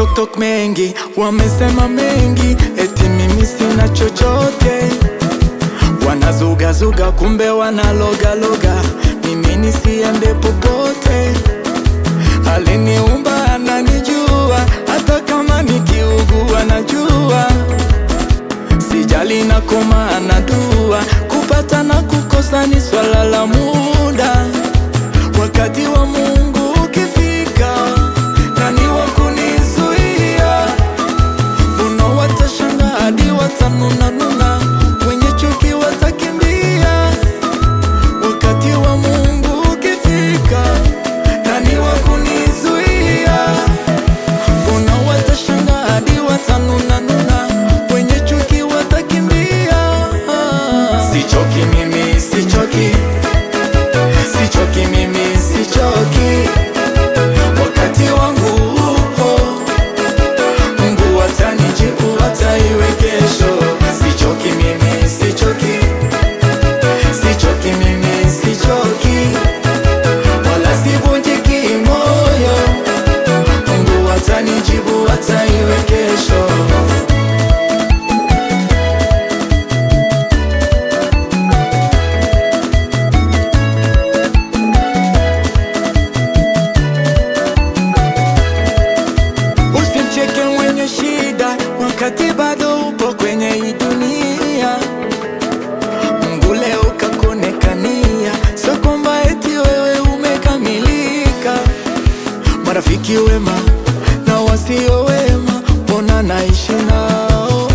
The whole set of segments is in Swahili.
TikTok mengi wamesema mengi, eti mimi sina chochote. Wanazuga kumbe wanaloga, mimi nisiende popote. Aliniumba ananijua, hata kama nikiugua najua. Sijali na koma anadua, kupata na kukosa ni swala la muda. Wakati wa Mungu ukifika, nani wa kunizuia? Mbona watashangaa hadi watanuna, wenye chuki watakimbia. Wakati wa Mungu ukifika, nani wa kunizuia? Mbona watashangaa hadi watanuna, wenye chuki watakimbia. Sichoki mimi, sichoki mimi, sichoki. Wakati wangu upo, Mungu atanijibu, hata iwe kesho. Sichoki mimi, sichoki mimi, sichoki. Wala sivunjiki moyo, Mungu atanijibu, hata iwe kesho. Usicheke mwenye shida, wakati bado upo kwenye hii dunia. Mungu leo kakuonekania, sio kwamba eti wewe umekamilika. Marafiki wema na wasio wema, mbona naishi nao?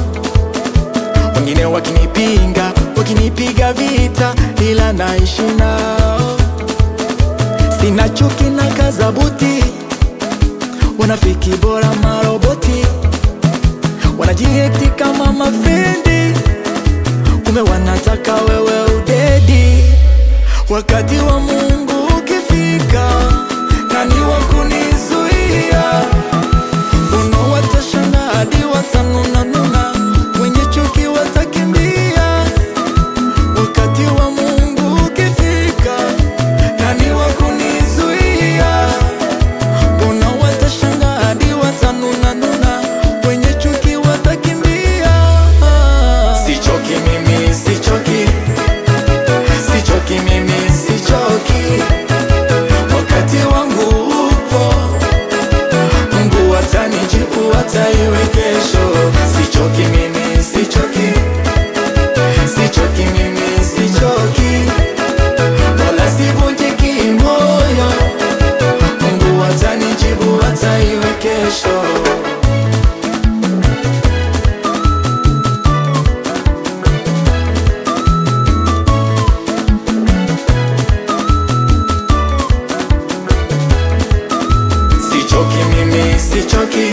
Wengine wakinipinga, wakinipiga vita, ila naishi nao. Sina chuki na kazabuti, wanafiki bora maroboti. Wanajiekti kama mafendi, kumbe wanataka wewe udedi. Wakati wa Mungu ukifika, nani wa kunizuia? Mbona watashangaa hadi watanuna, wenye chuki watakimbia. Wakati wa Mungu ukifika, nani wa kunizuia? Mbona watashangaa hadi watanuna, wenye chuki watakimbia. Sichoki mimi, sichoki mimi, sichoki. Wakati wangu upo, Mungu atanijibu, hata iwe kesho. Sichoki mimi, sichoki mimi, sichoki. Wala sivunjiki moyo, Mungu atanijibu, hata iwe kesho. Sichoki mimi, sichoki